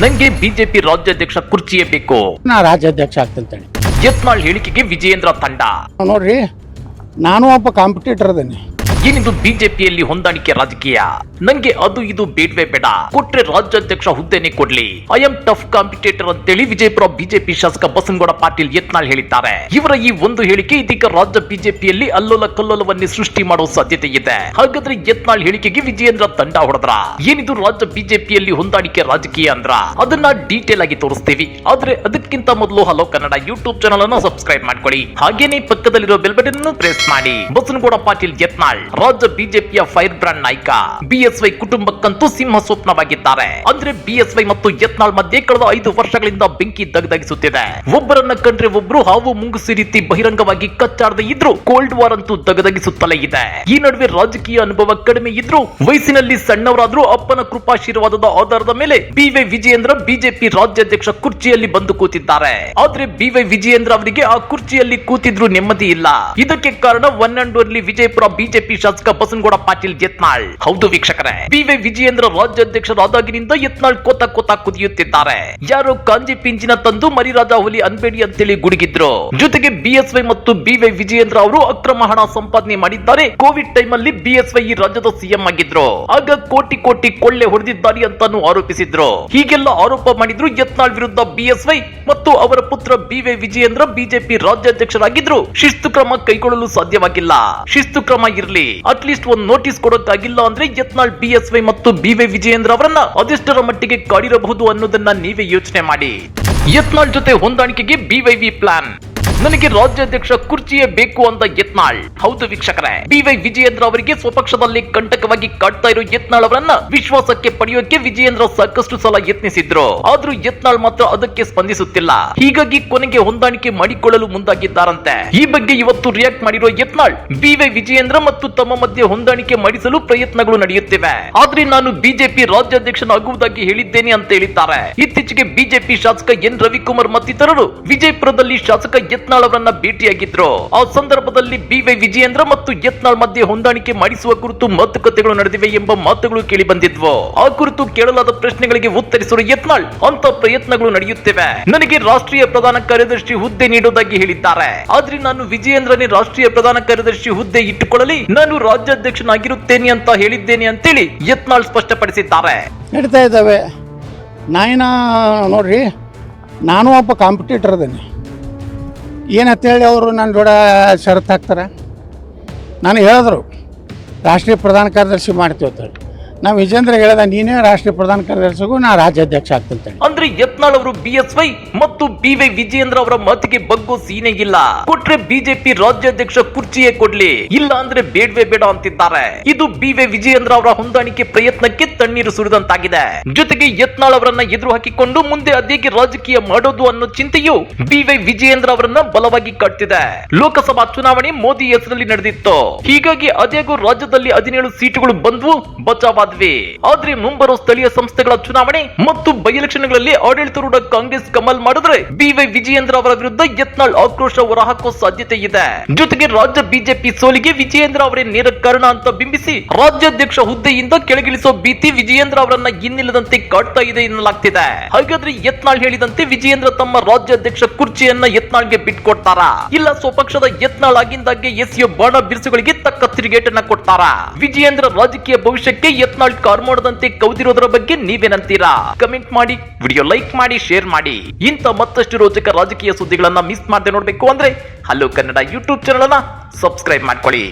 ನಂಗೆ ಬಿಜೆಪಿ ರಾಜ್ಯಾಧ್ಯಕ್ಷ ಕುರ್ಚಿಯೇ ಬೇಕು, ನಾ ರಾಜ್ಯಾಧ್ಯಕ್ಷ ಆಗ್ತಂತೇಳಿ ಯತ್ನಾಳ್ ಹೇಳಿಕೆಗೆ ವಿಜಯೇಂದ್ರ ತಂಡ. ನೋಡ್ರಿ, ನಾನು ಒಬ್ಬ ಕಾಂಪಿಟೇಟರ್ ಅದೇನೆ. ಏನಿದು ಬಿಜೆಪಿಯಲ್ಲಿ ಹೊಂದಾಣಿಕೆ ರಾಜಕೀಯ? ನಂಗೆ ಅದು ಇದು ಬೇಡವೇ ಬೇಡ, ಕೊಟ್ರೆ ರಾಜ್ಯಾಧ್ಯಕ್ಷ ಹುದ್ದೆನೆ ಕೊಡ್ಲಿ. ಐ ಆಮ್ ಟಫ್ ಕಾಂಪಿಟೇಟರ್ ಅಂತೇಳಿ ವಿಜಯಪುರ ಬಿಜೆಪಿ ಶಾಸಕ ಬಸನಗೌಡ ಪಾಟೀಲ್ ಯತ್ನಾಳ್ ಹೇಳಿದ್ದಾರೆ. ಇವರ ಈ ಒಂದು ಹೇಳಿಕೆ ಇದೀಗ ರಾಜ್ಯ ಬಿಜೆಪಿಯಲ್ಲಿ ಅಲ್ಲೋಲ ಕಲ್ಲೋಲವನ್ನೇ ಸೃಷ್ಟಿ ಮಾಡುವ ಸಾಧ್ಯತೆ ಇದೆ. ಹಾಗಾದ್ರೆ ಯತ್ನಾಳ್ ಹೇಳಿಕೆಗೆ ವಿಜಯೇಂದ್ರ ತಂಡ ಹೊಡೆದ್ರ? ಏನಿದು ರಾಜ್ಯ ಬಿಜೆಪಿಯಲ್ಲಿ ಹೊಂದಾಣಿಕೆ ರಾಜಕೀಯ ಅಂದ್ರ? ಅದನ್ನ ಡೀಟೇಲ್ ಆಗಿ ತೋರಿಸ್ತೀವಿ. ಆದ್ರೆ ಅದಕ್ಕಿಂತ ಮೊದಲು ಹಲೋ ಕನ್ನಡ ಯೂಟ್ಯೂಬ್ ಚಾನಲ್ ಅನ್ನು ಸಬ್ಸ್ಕ್ರೈಬ್ ಮಾಡ್ಕೊಳ್ಳಿ. ಹಾಗೇನೆ ಪಕ್ಕದಲ್ಲಿರೋ ಬೆಲ್ ಬಟನ್ ಅನ್ನು ಪ್ರೆಸ್ ಮಾಡಿ. ಬಸನಗೌಡ ಪಾಟೀಲ್ ಯತ್ನಾಳ್ ರಾಜ್ಯ ಬಿಜೆಪಿಯ ಫೈರ್ ಬ್ರಾಂಡ್ ನಾಯಕ. ಬಿಎಸ್ವೈ ಕುಟುಂಬಕ್ಕಂತೂ ಸಿಂಹ ಸ್ವಪ್ನವಾಗಿದ್ದಾರೆ. ಅಂದ್ರೆ ಬಿಎಸ್ವೈ ಮತ್ತು ಯತ್ನಾಳ್ ಮಧ್ಯೆ ಕಳೆದ 5 ವರ್ಷಗಳಿಂದ ಬೆಂಕಿ ದಗದಗಿಸುತ್ತಿದೆ. ಒಬ್ಬರನ್ನ ಕಂಡ್ರೆ ಒಬ್ರು ಹಾವು ಮುಂಗುಸಿ ರೀತಿ ಬಹಿರಂಗವಾಗಿ ಕಚ್ಚಾಡದೆ ಇದ್ರು ಕೋಲ್ಡ್ ವಾರ್ ಅಂತೂ ದಗದಗಿಸುತ್ತಲೇ ಇದೆ. ಈ ನಡುವೆ ರಾಜಕೀಯ ಅನುಭವ ಕಡಿಮೆ ಇದ್ರು ವಯಸ್ಸಿನಲ್ಲಿ ಸಣ್ಣವರಾದ್ರೂ ಅಪ್ಪನ ಕೃಪಾಶೀರ್ವಾದದ ಆಧಾರದ ಮೇಲೆ ಬಿವೈ ವಿಜಯೇಂದ್ರ ಬಿಜೆಪಿ ರಾಜ್ಯಾಧ್ಯಕ್ಷ ಕುರ್ಚಿಯಲ್ಲಿ ಬಂದು ಕೂತಿದ್ದಾರೆ. ಆದ್ರೆ ಬಿವೈ ವಿಜಯೇಂದ್ರ ಅವರಿಗೆ ಆ ಕುರ್ಚಿಯಲ್ಲಿ ಕೂತಿದ್ರು ನೆಮ್ಮದಿ ಇಲ್ಲ. ಇದಕ್ಕೆ ಕಾರಣ one and only Vijayapura BJP ಶಾಸಕ ಬಸನಗೌಡ ಪಾಟೀಲ್ ಯತ್ನಾಳ್. ಹೌದು ವೀಕ್ಷಕರೇ, ಬಿವೈ ವಿಜಯೇಂದ್ರ ರಾಜ್ಯಾಧ್ಯಕ್ಷರಾದಾಗಿನಿಂದ ಯತ್ನಾಳ್ ಕೋತ ಕೋತ ಕುದಿಯುತ್ತಿದ್ದಾರೆ. ಯಾರೋ ಕಾಂಜಿ ಪಿಂಚಿನ ತಂದು ಮರಿರಾಜ ಹುಲಿ ಅನ್ಬೇಡಿ ಅಂತೇಳಿ ಗುಡುಗಿದ್ರು. ಜೊತೆಗೆ ಬಿಎಸ್ವೈ ಮತ್ತು ಬಿವೈ ವಿಜಯೇಂದ್ರ ಅವರು ಅಕ್ರಮ ಹಣ ಸಂಪಾದನೆ ಮಾಡಿದ್ದಾರೆ. ಕೋವಿಡ್ ಟೈಮ್ ಅಲ್ಲಿ ಬಿಎಸ್ವೈ ಈ ರಾಜ್ಯದ ಸಿಎಂ ಆಗಿದ್ರು. ಆಗ ಕೋಟಿ ಕೋಟಿ ಕೊಳ್ಳೆ ಹೊಡೆದಿದ್ದಾರೆ ಅಂತಾನು ಆರೋಪಿಸಿದ್ರು. ಹೀಗೆಲ್ಲ ಆರೋಪ ಮಾಡಿದ್ರು ಯತ್ನಾಳ್ ವಿರುದ್ಧ ಬಿಎಸ್ವೈ ಮತ್ತು ಅವರ ಪುತ್ರ ಬಿವೈ ವಿಜಯೇಂದ್ರ ಬಿಜೆಪಿ ರಾಜ್ಯಾಧ್ಯಕ್ಷರಾಗಿದ್ರು. ಶಿಸ್ತು ಕ್ರಮ ಕೈಗೊಳ್ಳಲು ಸಾಧ್ಯವಾಗಿಲ್ಲ. ಶಿಸ್ತು ಕ್ರಮ ಇರಲಿ, ಅಟ್ಲೀಸ್ಟ್ ಒಂದು ನೋಟಿಸ್ ಕೊಡೋಕ್ಕಾಗಿಲ್ಲ ಅಂದ್ರೆ ಯತ್ನಾಳ್ ಬಿಎಸ್ವೈ ಮತ್ತು ಬಿವೈ ವಿಜಯೇಂದ್ರ ಅವರನ್ನ ಅದೆಷ್ಟರ ಮಟ್ಟಿಗೆ ಕಾಡಿರಬಹುದು ಅನ್ನೋದನ್ನ ನೀವೇ ಯೋಚನೆ ಮಾಡಿ. ಯತ್ನಾಳ್ ಜೊತೆ ಹೊಂದಾಣಿಕೆಗೆ ಬಿವೈವಿ ಪ್ಲಾನ್. ನನಗೆ ರಾಜ್ಯಾಧ್ಯಕ್ಷ ಕುರ್ಚಿಯೇ ಬೇಕು ಅಂತ ಯತ್ನಾಳ್. ಹೌದು ವೀಕ್ಷಕರೇ, ಬಿವೈ ವಿಜಯೇಂದ್ರ ಅವರಿಗೆ ಸ್ವಪಕ್ಷದಲ್ಲಿ ಕಂಟಕವಾಗಿ ಕಾಡ್ತಾ ಇರೋ ಯತ್ನಾಳ್ ಅವರನ್ನ ವಿಶ್ವಾಸಕ್ಕೆ ಪಡೆಯೋಕೆ ವಿಜಯೇಂದ್ರ ಸಾಕಷ್ಟು ಸಲ ಯತ್ನಿಸಿದ್ರು. ಆದ್ರೂ ಯತ್ನಾಳ್ ಮಾತ್ರ ಅದಕ್ಕೆ ಸ್ಪಂದಿಸುತ್ತಿಲ್ಲ. ಹೀಗಾಗಿ ಕೊನೆಗೆ ಹೊಂದಾಣಿಕೆ ಮಾಡಿಕೊಳ್ಳಲು ಮುಂದಾಗಿದ್ದಾರಂತೆ. ಈ ಬಗ್ಗೆ ಇವತ್ತು ರಿಯಾಕ್ಟ್ ಮಾಡಿರೋ ಯತ್ನಾಳ್, ಬಿವೈ ವಿಜಯೇಂದ್ರ ಮತ್ತು ತಮ್ಮ ಮಧ್ಯೆ ಹೊಂದಾಣಿಕೆ ಮಾಡಿಸಲು ಪ್ರಯತ್ನಗಳು ನಡೆಯುತ್ತಿವೆ. ಆದ್ರೆ ನಾನು ಬಿಜೆಪಿ ರಾಜ್ಯಾಧ್ಯಕ್ಷನಾಗುವುದಾಗಿ ಹೇಳಿದ್ದೇನೆ ಅಂತ ಹೇಳಿದ್ದಾರೆ. ಇತ್ತೀಚೆಗೆ ಬಿಜೆಪಿ ಶಾಸಕ ಎನ್ ರವಿಕುಮಾರ್ ಮತ್ತಿತರರು ವಿಜಯಪುರದಲ್ಲಿ ಶಾಸಕ ಯತ್ನಾಳ್ ಅವರನ್ನ ಭೇಟಿಯಾಗಿದ್ರು. ಆ ಸಂದರ್ಭದಲ್ಲಿ ಬಿವೈ ವಿಜಯೇಂದ್ರ ಮತ್ತು ಯತ್ನಾಳ್ ಮಧ್ಯೆ ಹೊಂದಾಣಿಕೆ ಮಾಡಿಸುವ ಕುರಿತು ಮಾತುಕತೆಗಳು ನಡೆದಿವೆ ಎಂಬ ಮಾತುಗಳು ಕೇಳಿ ಬಂದಿದ್ವು. ಆ ಕುರಿತು ಕೇಳಲಾದ ಪ್ರಶ್ನೆಗಳಿಗೆ ಉತ್ತರಿಸಿರುವ ಯತ್ನಾಳ್, ಅಂತ ಪ್ರಯತ್ನಗಳು ನಡೆಯುತ್ತಿವೆ. ನನಗೆ ರಾಷ್ಟ್ರೀಯ ಪ್ರಧಾನ ಕಾರ್ಯದರ್ಶಿ ಹುದ್ದೆ ನೀಡುವುದಾಗಿ ಹೇಳಿದ್ದಾರೆ. ಆದ್ರೆ ನಾನು ವಿಜಯೇಂದ್ರನೇ ರಾಷ್ಟ್ರೀಯ ಪ್ರಧಾನ ಕಾರ್ಯದರ್ಶಿ ಹುದ್ದೆ ಇಟ್ಟುಕೊಳ್ಳಲಿ, ನಾನು ರಾಜ್ಯಾಧ್ಯಕ್ಷನಾಗಿರುತ್ತೇನೆ ಅಂತ ಹೇಳಿದ್ದೇನೆ ಅಂತೇಳಿ ಯತ್ನಾಳ್ ಸ್ಪಷ್ಟಪಡಿಸಿದ್ದಾರೆ. ನಡೀತಾ ಇದ್ದಾವೆ. ನಾಯಿನ ನೋಡ್ರಿ, ನಾನು ಒಬ್ಬ ಕಾಂಪಿಟೇಟರ್ ಅದೇನೆ. ಏನಂತೇಳಿ ಅವರು ನನ್ನ ಜೋಡ ಷರತ್ತು ಹಾಕ್ತಾರೆ. ನಾನು ಹೇಳಿದ್ರು ರಾಷ್ಟ್ರೀಯ ಪ್ರಧಾನ ಕಾರ್ಯದರ್ಶಿ ಮಾಡ್ತೀವಿ ಅಂತೇಳಿ. ನಾವು ವಿಜೇಂದ್ರ ಹೇಳಿದ, ನೀನೇ ರಾಷ್ಟ್ರೀಯ ಪ್ರಧಾನ ಕಾರ್ಯದರ್ಶಿಗೂ ನಾ ರಾಜ್ಯಾಧ್ಯಕ್ಷ ಆಗ್ತಂತೇಳಿ. ಅಂದ್ರೆ ಯತ್ನಾಳ್ ಅವರು ಬಿಎಸ್ವೈ ಮತ್ತು ಬಿವೈ ವಿಜಯೇಂದ್ರ ಅವರ ಮಾತಿಗೆ ಬಗ್ಗೋ ಸೀನೆ ಇಲ್ಲ. ಕೊಟ್ರೆ ಬಿಜೆಪಿ ರಾಜ್ಯಾಧ್ಯಕ್ಷ ಕುರ್ಚಿಯೇ ಕೊಡ್ಲಿ, ಇಲ್ಲ ಅಂದ್ರೆ ಬೇಡವೇ ಬೇಡ ಅಂತಿದ್ದಾರೆ. ಇದು ಬಿವೈ ವಿಜಯೇಂದ್ರ ಅವರ ಹೊಂದಾಣಿಕೆ ಪ್ರಯತ್ನಕ್ಕೆ ತಣ್ಣೀರು ಸುರಿದಂತಾಗಿದೆ. ಜೊತೆಗೆ ಯತ್ನಾಳ್ ಅವರನ್ನ ಎದುರು ಹಾಕಿಕೊಂಡು ಮುಂದೆ ಅದೇಗೆ ರಾಜಕೀಯ ಮಾಡೋದು ಅನ್ನೋ ಚಿಂತೆಯು ಬಿವೈ ವಿಜಯೇಂದ್ರ ಅವರನ್ನ ಬಲವಾಗಿ ಕಾಡ್ತಿದೆ. ಲೋಕಸಭಾ ಚುನಾವಣೆ ಮೋದಿ ಹೆಸರಲ್ಲಿ ನಡೆದಿತ್ತು. ಹೀಗಾಗಿ ಅದೇಗೂ ರಾಜ್ಯದಲ್ಲಿ 17 ಸೀಟುಗಳು ಬಂದ್ವು, ಬಚಾವಾದ. ಆದ್ರೆ ಮುಂಬರುವ ಸ್ಥಳೀಯ ಸಂಸ್ಥೆಗಳ ಚುನಾವಣೆ ಮತ್ತು ಬೈ ಎಲೆಕ್ಷನ್ಗಳಲ್ಲಿ ಆಡಳಿತಾರೂಢ ಕಾಂಗ್ರೆಸ್ ಕಮಲ್ ಮಾಡಿದ್ರೆ ಬಿವೈ ವಿಜಯೇಂದ್ರ ಅವರ ವಿರುದ್ಧ ಯತ್ನಾಳ್ ಆಕ್ರೋಶ ಹೊರಹಾಕುವ ಸಾಧ್ಯತೆ ಇದೆ. ಜೊತೆಗೆ ರಾಜ್ಯ ಬಿಜೆಪಿ ಸೋಲಿಗೆ ವಿಜಯೇಂದ್ರ ಅವರೇ ನೇರ ಕಾರಣ ಅಂತ ಬಿಂಬಿಸಿ ರಾಜ್ಯಾಧ್ಯಕ್ಷ ಹುದ್ದೆಯಿಂದ ಕೆಳಗಿಳಿಸೋ ಭೀತಿ ವಿಜಯೇಂದ್ರ ಅವರನ್ನ ಇನ್ನಿಲ್ಲದಂತೆ ಕಾಡ್ತಾ ಇದೆ ಎನ್ನಲಾಗ್ತಿದೆ. ಹಾಗಾದ್ರೆ ಯತ್ನಾಳ್ ಹೇಳಿದಂತೆ ವಿಜಯೇಂದ್ರ ತಮ್ಮ ರಾಜ್ಯಾಧ್ಯಕ್ಷ ಕುರ್ಚಿಯನ್ನ ಯತ್ನಾಳ್ಗೆ ಬಿಟ್ಕೊಡ್ತಾರಾ, ಇಲ್ಲ ಸ್ವಪಕ್ಷದ ಯತ್ನಾಳ್ ಆಗಿಂದಾಗೆ ಎಸೆಯೋ ಬಾಣ ಬಿರುಸುಗಳಿಗೆ ತಕ್ಕ ತಿರುಗೇಟನ್ನ ಕೊಡ್ತಾರಾ? ವಿಜಯೇಂದ್ರ ರಾಜಕೀಯ ಭವಿಷ್ಯಕ್ಕೆ ಯತ್ನಾಳ್ ಕಾರ್ ಮಾಡದಂತೆ ಕೌದಿರೋದರ ಬಗ್ಗೆ ನೀವೇನಂತೀರಾ? ಕಮೆಂಟ್ ಮಾಡಿ, ವಿಡಿಯೋ ಲೈಕ್ ಮಾಡಿ, ಶೇರ್ ಮಾಡಿ. ಇಂಥ ಮತ್ತಷ್ಟು ರೋಚಕ ರಾಜಕೀಯ ಸುದ್ದಿಗಳನ್ನ ಮಿಸ್ ಮಾಡದೆ ನೋಡ್ಬೇಕು ಅಂದ್ರೆ ಹಲೋ ಕನ್ನಡ ಯೂಟ್ಯೂಬ್ ಚಾನಲ್ ಅನ್ನ ಸಬ್ಸ್ಕ್ರೈಬ್ ಮಾಡ್ಕೊಳ್ಳಿ.